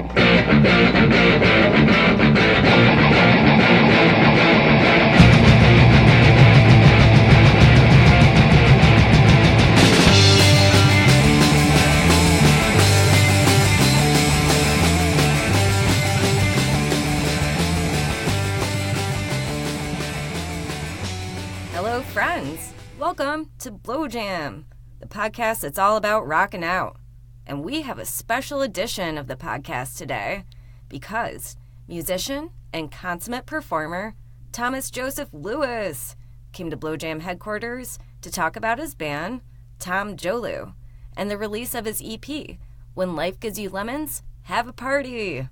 Hello, friends. Welcome to Blow Jam, the podcast that's all about rocking out. And we have a special edition of the podcast today because musician and consummate performer Thomas Joseph Lewis came to Blow Jam headquarters to talk about his band, Tom Jolu, and the release of his EP, When Life Gives You Lemons, Have a Party.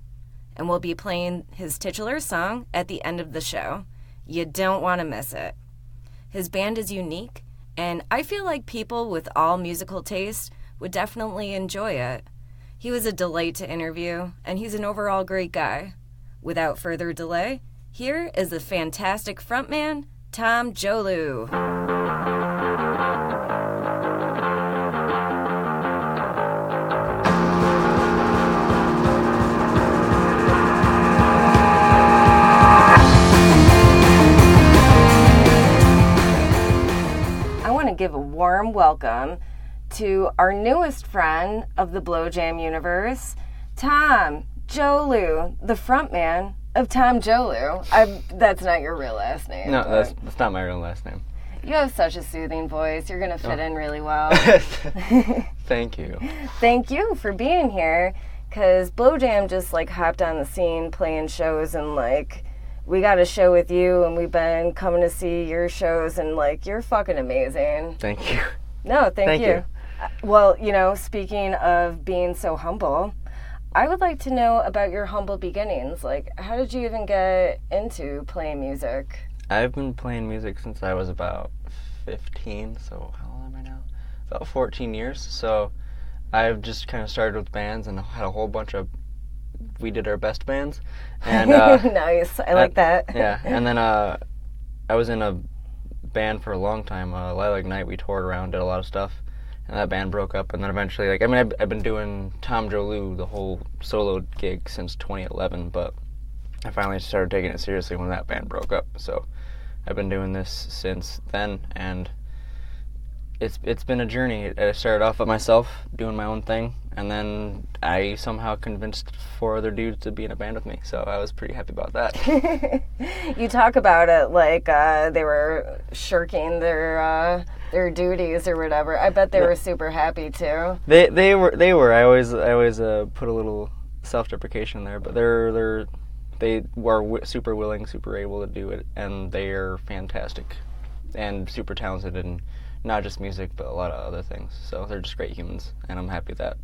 And we'll be playing his titular song at the end of the show. You don't want to miss it. His band is unique, and I feel like people with all musical taste would definitely enjoy it. He was a delight to interview, and he's an overall great guy. Without further delay, here is the fantastic frontman, Tom Jolu. Give a warm welcome to our newest friend of the Blow Jam universe, Tom Jolu, the frontman of Tom Jolu. That's not your real last name. No, that's not my real last name. You have such a soothing voice. You're going to fit in really well. Thank you. Thank you for being here, because Blow Jam just hopped on the scene playing shows and we got a show with you, and we've been coming to see your shows, and, you're fucking amazing. Thank you. No, thank you. Well, speaking of being so humble, I would like to know about your humble beginnings. How did you even get into playing music? I've been playing music since I was about 15, so how old am I now? About 14 years. So I've just kind of started with bands and had a whole bunch of we did our best bands, and nice. I like that. Yeah, and then I was in a band for a long time. Lilac Night. We toured around, did a lot of stuff, and that band broke up. And then eventually, I've been doing Tom Jolu, the whole solo gig, since 2011. But I finally started taking it seriously when that band broke up. So I've been doing this since then, and it's been a journey. I started off with myself doing my own thing, and then I somehow convinced 4 other dudes to be in a band with me, so I was pretty happy about that. You talk about it like they were shirking their duties or whatever. I bet they were super happy too. They were. I always put a little self-deprecation there, but they were super willing, super able to do it, and they are fantastic and super talented in not just music, but a lot of other things. So they're just great humans, and I'm happy that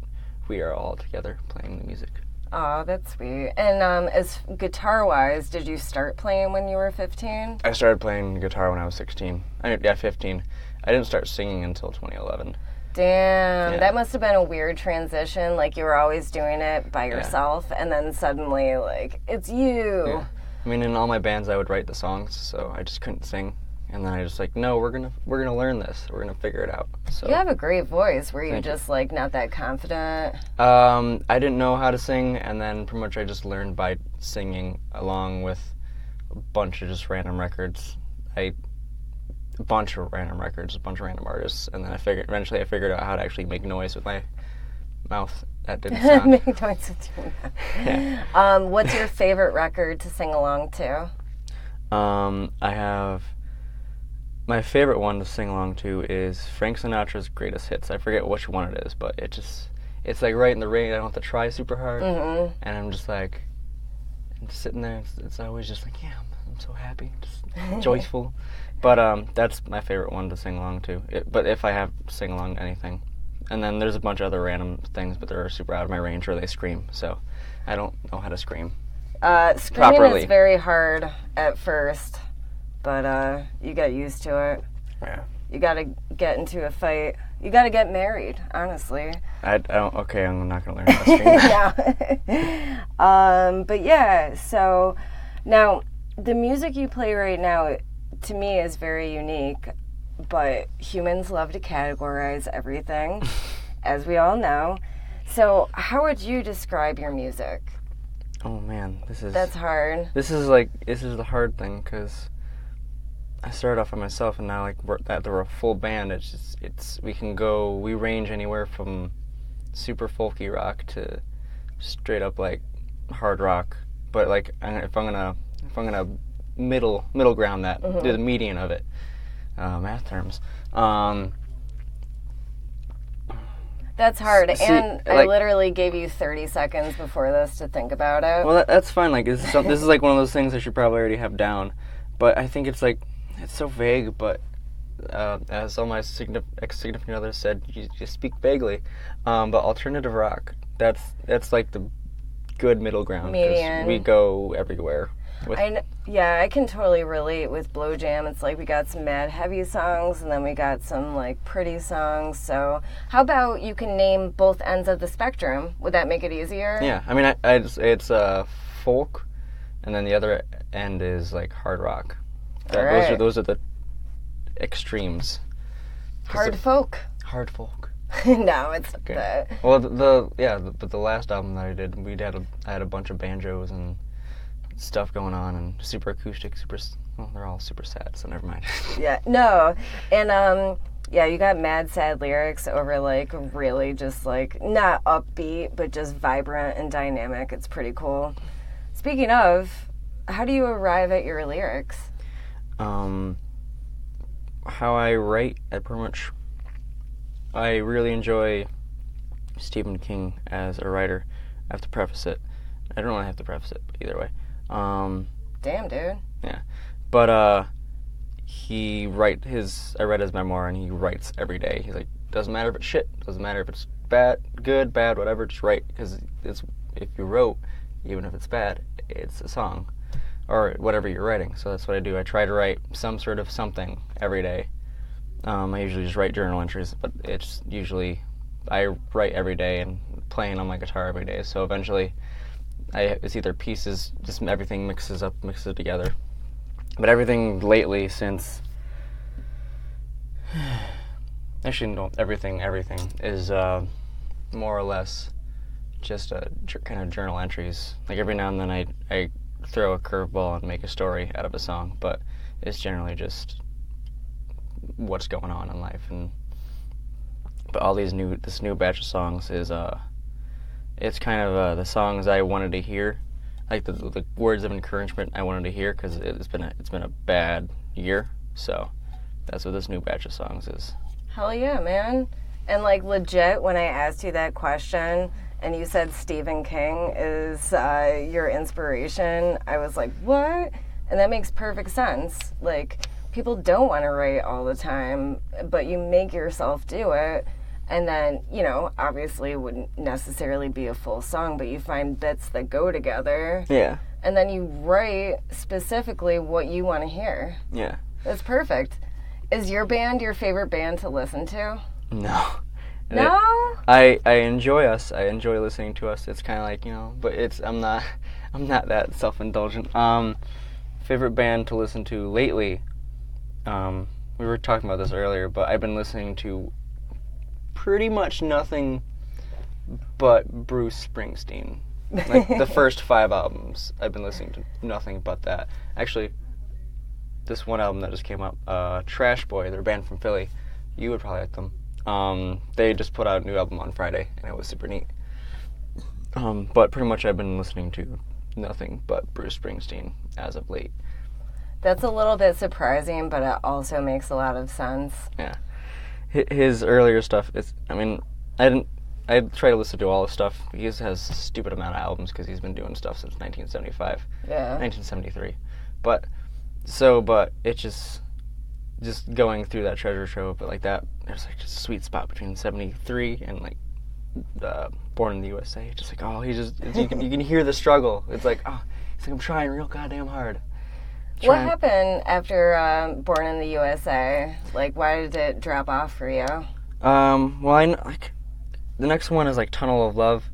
we are all together playing the music. Oh, that's sweet. And as guitar-wise, did you start playing when you were 15? I started playing guitar when I was 16. 15. I didn't start singing until 2011. Damn, yeah. That must have been a weird transition. You were always doing it by yourself, and then suddenly, it's you. Yeah. I mean, in all my bands, I would write the songs, so I just couldn't sing. And then I just no, we're gonna learn this. We're gonna figure it out. So you have a great voice. Were you just not that confident? I didn't know how to sing, and then pretty much I just learned by singing along with a bunch of just random records. A bunch of random artists, and then eventually I figured out how to actually make noise with my mouth. That didn't sound. Make noise with your mouth. Yeah. What's your favorite record to sing along to? I have. My favorite one to sing along to is Frank Sinatra's Greatest Hits. I forget which one it is, but it's right in the rain. I don't have to try super hard, and I'm just I'm sitting there. It's always just yeah, I'm so happy, just joyful. But that's my favorite one to sing along to. But if I have to sing along to anything, and then there's a bunch of other random things, but they're super out of my range, or they scream. So I don't know how to scream. Screaming properly. Is very hard at first. But you get used to it. Yeah. You got to get into a fight. You got to get married, honestly. Okay, I'm not going to learn how to scream. Yeah. But yeah, so now the music you play right now, to me, is very unique. But humans love to categorize everything, as we all know. So, how would you describe your music? Oh man, That's hard. This is the hard thing, because I started off by myself, and now like we're a full band. We range anywhere from super folky rock to straight up like hard rock. But like if I'm gonna middle ground that, do the median of it, math terms. That's hard, and I literally gave you 30 seconds before this to think about it. Well, that's fine. Like this is like one of those things I should probably already have down, but I think it's so vague. But as all my ex-significant others said, you speak vaguely. But alternative rock, that's like the good middle ground. Median. We go everywhere. I can totally relate with Blow Jam. It's like we got some mad heavy songs, and then we got some like pretty songs. So how about you can name both ends of the spectrum? Would that make it easier? Yeah, I mean, it's folk, and then the other end is like hard rock. Right. Those are the extremes. Hard folk. Hard folk. No, it's okay. Well, but the last album that I did, I had a bunch of banjos and stuff going on, and super acoustic, they're all super sad, so never mind. Yeah, no, and you got mad sad lyrics over like really just like not upbeat, but just vibrant and dynamic. It's pretty cool. Speaking of, how do you arrive at your lyrics? How I write, I really enjoy Stephen King as a writer. I have to preface it. I don't really have to preface it, but either way. Damn, dude. Yeah. But I read his memoir, and he writes every day. He's like, doesn't matter if it's shit, doesn't matter if it's bad, good, bad, whatever, just write, because if you wrote, even if it's bad, it's a song, or whatever you're writing. So that's what I do. I try to write some sort of something every day. I usually just write journal entries, but it's usually, I write every day and playing on my guitar every day, so eventually it's either pieces, just everything mixes together. But everything lately since, actually no, everything is more or less just kind of journal entries. Like every now and then I throw a curveball and make a story out of a song, but it's generally just what's going on in life. But all this new batch of songs is it's kind of the songs I wanted to hear, like the words of encouragement I wanted to hear, because it's been a bad year. So that's what this new batch of songs is. Hell yeah, man! And like legit, when I asked you that question and you said Stephen King is your inspiration, I was like, what? And that makes perfect sense. Like, people don't want to write all the time, but you make yourself do it. And then, obviously it wouldn't necessarily be a full song, but you find bits that go together. Yeah. And then you write specifically what you want to hear. Yeah. That's perfect. Is your band your favorite band to listen to? No. No? I enjoy us. I enjoy listening to us. It's kind of like, but I'm not that self-indulgent. Favorite band to listen to lately, we were talking about this earlier, but I've been listening to pretty much nothing but Bruce Springsteen. Like the first 5 albums, I've been listening to nothing but that. Actually, this one album that just came up, Trash Boy, they're a band from Philly. You would probably like them. They just put out a new album on Friday, and it was super neat. But pretty much I've been listening to nothing but Bruce Springsteen as of late. That's a little bit surprising, but it also makes a lot of sense. Yeah. His earlier stuff is, I try to listen to all his stuff. He has a stupid amount of albums because he's been doing stuff since 1975. Yeah. 1973. But it's just going through that treasure trove, but like that, there's like just a sweet spot between 73 and like Born in the USA. Just like, oh, you can hear the struggle. It's like, oh, it's like I'm trying real goddamn hard. What happened after Born in the USA? Like, why did it drop off for you? Well, the next one is like Tunnel of Love,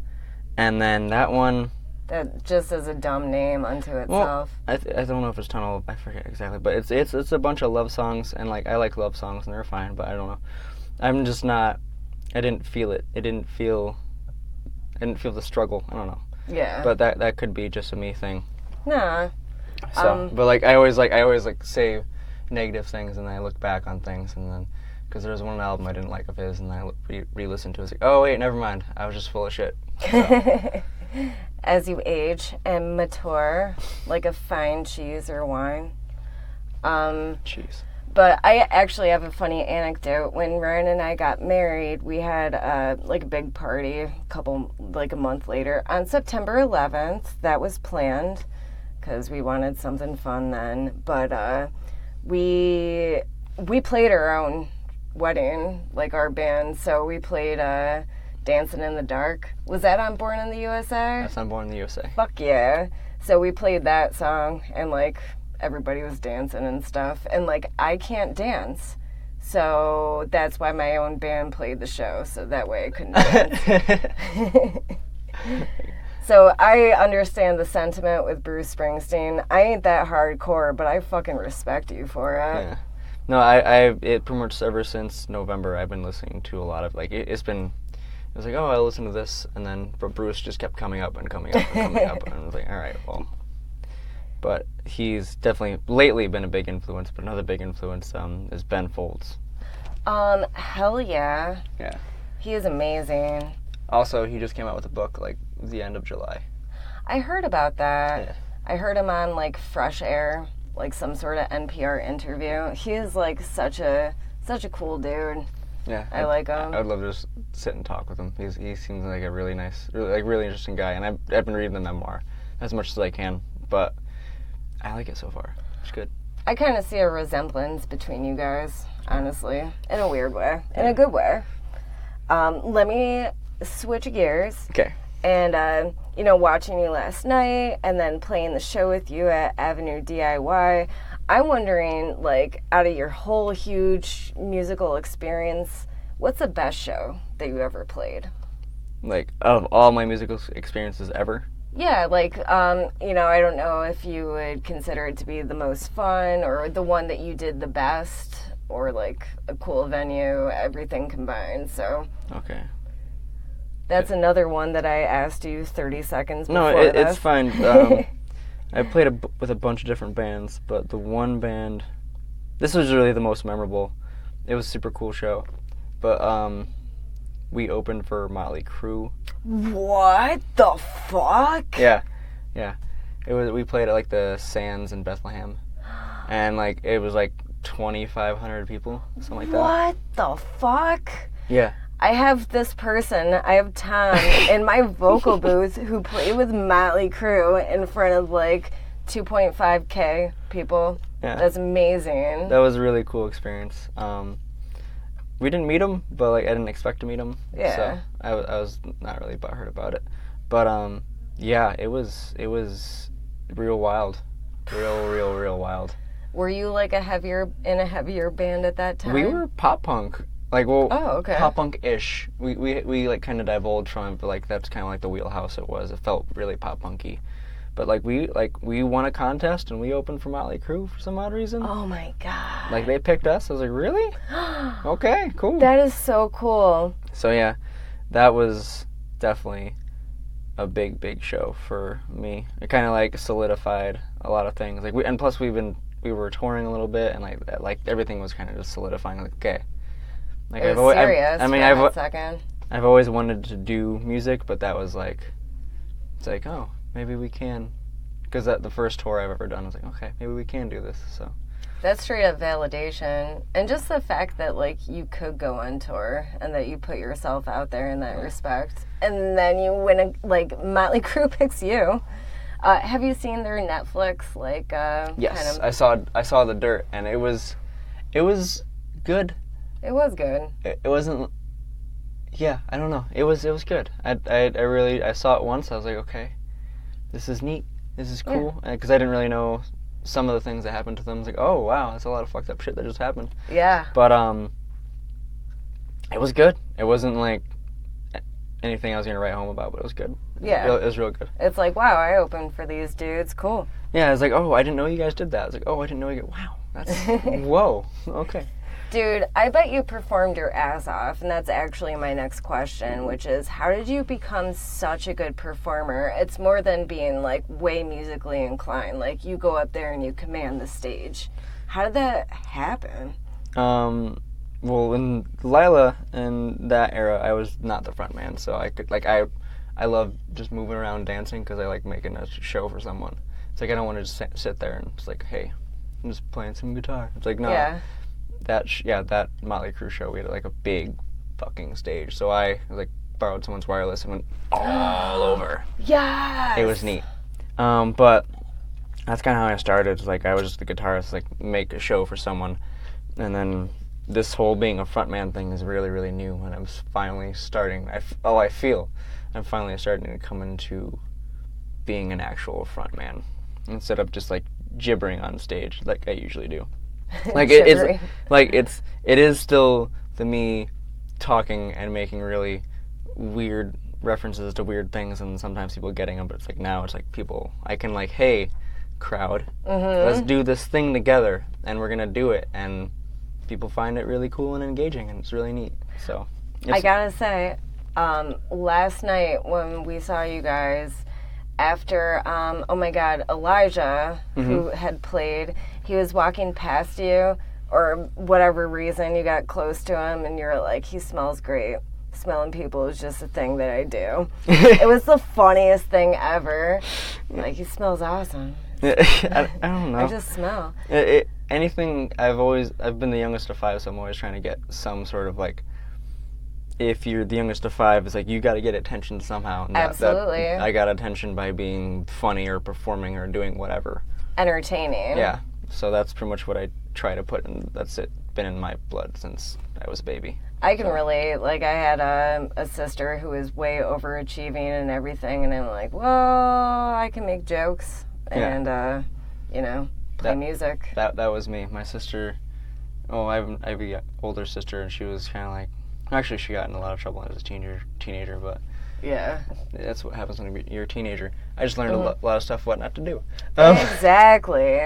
and then that one... That just is a dumb name unto itself. Well, I don't know if it's Tunnel, I forget exactly, but it's a bunch of love songs, and like I like love songs, and they're fine, but I don't know. I'm just not... I didn't feel it. It didn't feel I didn't feel the struggle. I don't know. Yeah. But that could be just a me thing. Nah. So, but like I always say negative things, and then I look back on things, and then because there was one album I didn't like of his, and I re-listened to it. It's like, oh wait, never mind. I was just full of shit. So. As you age and mature, like a fine cheese or wine. Cheese. But I actually have a funny anecdote. When Ryan and I got married, we had a big party a month later. On September 11th, that was planned because we wanted something fun then. But we played our own wedding, like our band. So we played Dancing in the Dark. Was that on Born in the USA? That's on Born in the USA. Fuck yeah. So we played that song and everybody was dancing and stuff. And I can't dance. So that's why my own band played the show. So that way I couldn't dance. So I understand the sentiment with Bruce Springsteen. I ain't that hardcore, but I fucking respect you for it. Yeah. No, it pretty much ever since November I've been listening to a lot of it was like, oh, I listened to this, and then Bruce just kept coming up and coming up and coming up, and I was like, all right, well. But he's definitely lately been a big influence, but another big influence is Ben Folds. Hell yeah. Yeah. He is amazing. Also, he just came out with a book, the end of July. I heard about that. Yeah. I heard him on, Fresh Air, some sort of NPR interview. He is, such a cool dude. Yeah, I like him. I'd love to just sit and talk with him. He seems like a really nice, really interesting guy, and I've been reading the memoir as much as I can, but I like it so far. It's good. I kind of see a resemblance between you guys, honestly, in a weird way, in a good way. Let me switch gears. Okay. And, watching you last night and then playing the show with you at Avenue DIY, I'm wondering, out of your whole huge musical experience, what's the best show that you ever played? Of all my musical experiences ever? Yeah, I don't know if you would consider it to be the most fun or the one that you did the best or, a cool venue, everything combined, so... Okay. That's another one that I asked you 30 seconds before No, this. it's fine. I played with a bunch of different bands, but the one band... This was really the most memorable. It was a super cool show. But we opened for Motley Crue. What the fuck? Yeah. We played at the Sands in Bethlehem. And it was 2,500 people, something like that. What the fuck? Yeah. I have this person, I have Tom, in my vocal booth who played with Motley Crue in front of 2.5K people. Yeah. That's amazing. That was a really cool experience. We didn't meet him, but I didn't expect to meet him. Yeah. So I was not really butthurt about it. But yeah, it was real wild. Real wild. Were you in a heavier band at that time? We were pop punk. Oh, okay. Pop punk-ish. We kind of divulged from it, but that's kind of the wheelhouse it was. It felt really pop punky. But we won a contest and we opened for Motley Crue for some odd reason. Oh my god. They picked us. I was like, really? Okay, cool. That is so cool. So yeah, that was definitely a big show for me. It kind of solidified a lot of things. And plus we were touring a little bit, and everything was kind of just solidifying. Okay. It was serious for a second. I've always wanted to do music, but that was it's oh, maybe we can. Because the first tour I've ever done, I was like, okay, maybe we can do this. So that's straight up validation. And just the fact that you could go on tour and that you put yourself out there in that respect. And then you win Motley Crue picks you. Have you seen their Netflix yes, I saw The Dirt, and it was good. It was good. It wasn't. Yeah, I don't know. It was good. I saw it once. I was like, okay, this is neat. This is cool. Because I didn't really know some of the things that happened to them. I was like, oh wow, that's a lot of fucked up shit that just happened. Yeah. But it was good. It wasn't anything I was gonna write home about, but it was good. Yeah. It was real good. It's wow, I opened for these dudes. Cool. Yeah, I was like, oh, I didn't know you guys did that. I was like, oh, I didn't know you. Wow, that's whoa. Okay. Dude, I bet you performed your ass off, and that's actually my next question, which is, how did you become such a good performer? It's more than being, like, way musically inclined. Like, you go up there and you command the stage. How did that happen? Well, in Lila, in that era, I was not the front man, so I could, like, I love just moving around dancing because I like making a show for someone. It's like I don't want to just sit there and it's like, hey, I'm just playing some guitar. It's like, no. Yeah. That Motley Crue show, we had like a big fucking stage. So I like borrowed someone's wireless and went all over. Yes. It was neat. But that's kind of how I started. It's like I was just the guitarist, like make a show for someone, and then this whole being a frontman thing is really, really new. And I'm finally starting. I feel I'm finally starting to come into being an actual frontman instead of just like gibbering on stage like I usually do. Like it is still the me talking and making really weird references to weird things, and sometimes people getting them. But it's like now it's like people I can like, hey, crowd, let's do this thing together, and we're gonna do it, and people find it really cool and engaging, and it's really neat. So I gotta say, last night when we saw you guys after, oh my God, Elijah, who had played, he was walking past you, or whatever reason you got close to him, and you're like, he smells great. Smelling people is just a thing that I do. It was the funniest thing ever. Like, he smells awesome. I don't know. I just smell. Anything, I've been the youngest of 5, so I'm always trying to get some sort of like, if you're the youngest of 5, it's like you got to get attention somehow. And Absolutely. I got attention by being funny or performing or doing whatever. Entertaining. Yeah. So that's pretty much what I try to put in. That's it. Been in my blood since I was a baby. I can relate. Like, I had a sister who was way overachieving and everything, and I'm like, well, I can make jokes and, play music. That was me. My sister, I have an older sister, and she was kind of like, actually, she got in a lot of trouble as a teenager, but yeah, that's what happens when you're a teenager. I just learned a lot of stuff what not to do. Exactly.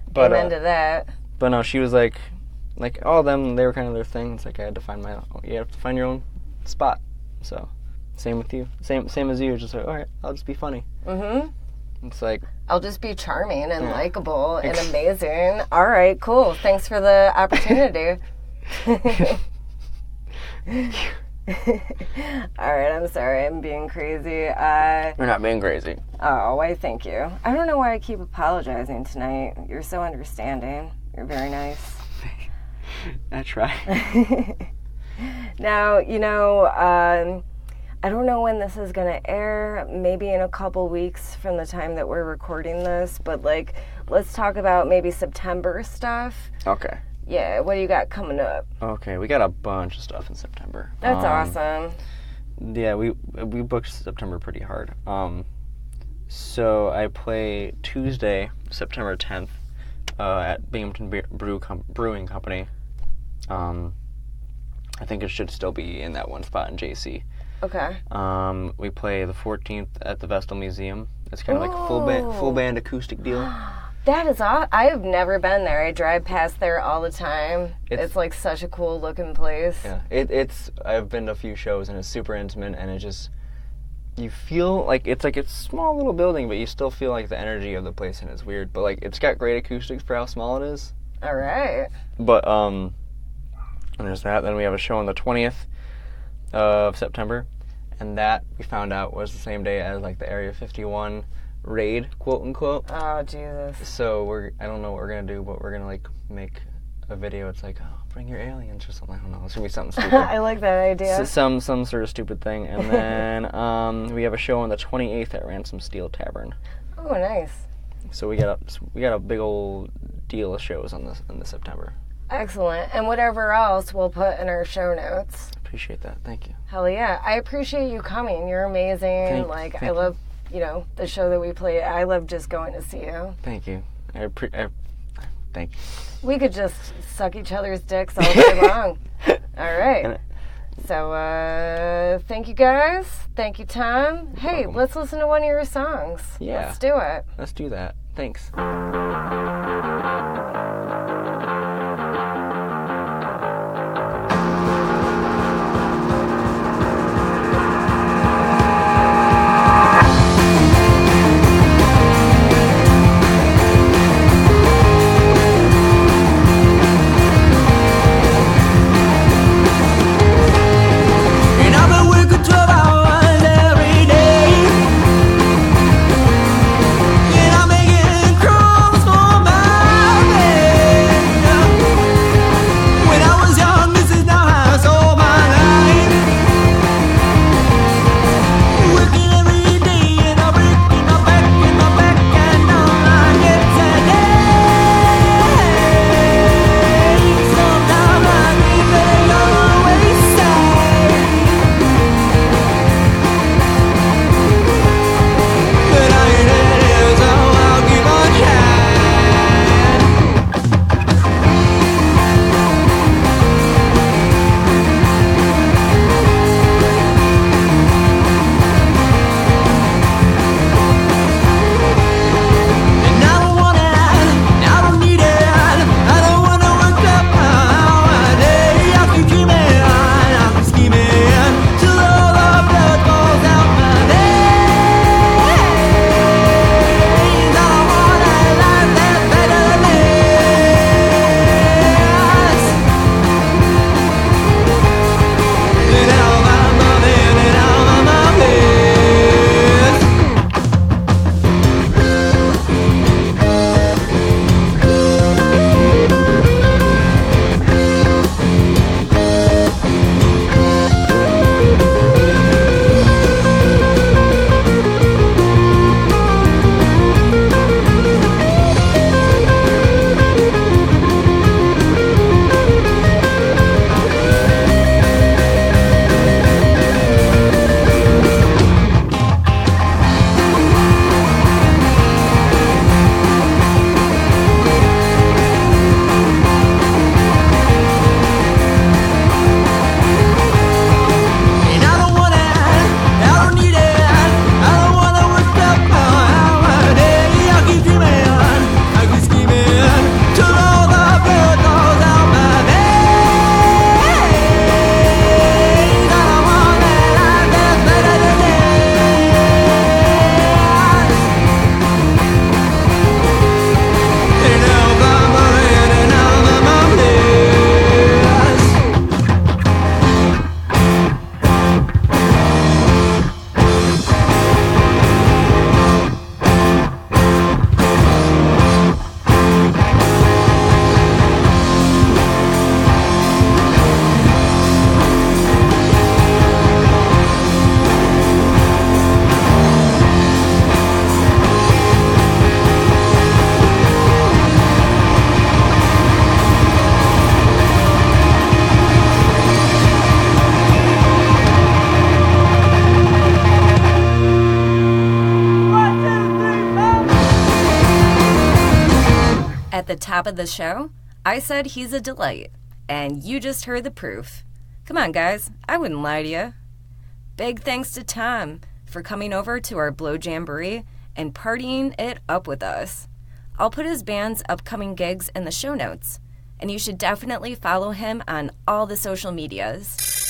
But, amen to that. But no, she was like all of them, they were kind of their thing. It's like I had to find you have to find your own spot. So, same with you. Same as you. Just like, all right, I'll just be funny. It's like, I'll just be charming and likable and amazing. All right, cool. Thanks for the opportunity. All right, I'm sorry. I'm being crazy. You're not being crazy. Oh, why, thank you. I don't know why I keep apologizing tonight. You're so understanding. You're very nice. I try. Now, I don't know when this is going to air, maybe in a couple weeks from the time that we're recording this, but, like, let's talk about maybe September stuff. Okay. Yeah, what do you got coming up? Okay, we got a bunch of stuff in September. That's awesome. Yeah, we booked September pretty hard. So I play Tuesday, September 10th, at Binghamton Brewing Company. I think it should still be in that one spot in JC. Okay. We play the 14th at the Vestal Museum. It's kind of like a full band acoustic deal. That is awesome. I have never been there. I drive past there all the time. It's like such a cool looking place. Yeah, I've been to a few shows and it's super intimate, and it just, you feel like it's a small little building, but you still feel like the energy of the place, and it's weird. But like it's got great acoustics for how small it is. All right. But and there's that. Then we have a show on the 20th of September, and that we found out was the same day as like the Area 51 raid, quote unquote. Oh, Jesus. So I don't know what we're gonna do, but we're gonna like make a video. It's like, oh, bring your aliens or something. I don't know. It's gonna be something stupid. I like that idea. So, some sort of stupid thing. And then we have a show on the 28th at Ransom Steel Tavern. Oh, nice. So we got a big old deal of shows in the September. Excellent. And whatever else we'll put in our show notes. Appreciate that. Thank you. Hell yeah. I appreciate you coming. You're amazing. Thank I love, the show that we play. I love just going to see you. Thank you. Thank you. We could just suck each other's dicks all day long. All right. So, thank you guys. Thank you, Tom. Hey, let's listen to one of your songs. Yeah. Let's do it. Let's do that. Thanks. top of the show, I said he's a delight, and you just heard the proof. Come on, guys, I wouldn't lie to you. Big thanks to Tom for coming over to our Blow Jamboree and partying it up with us. I'll put his band's upcoming gigs in the show notes, and you should definitely follow him on all the social medias.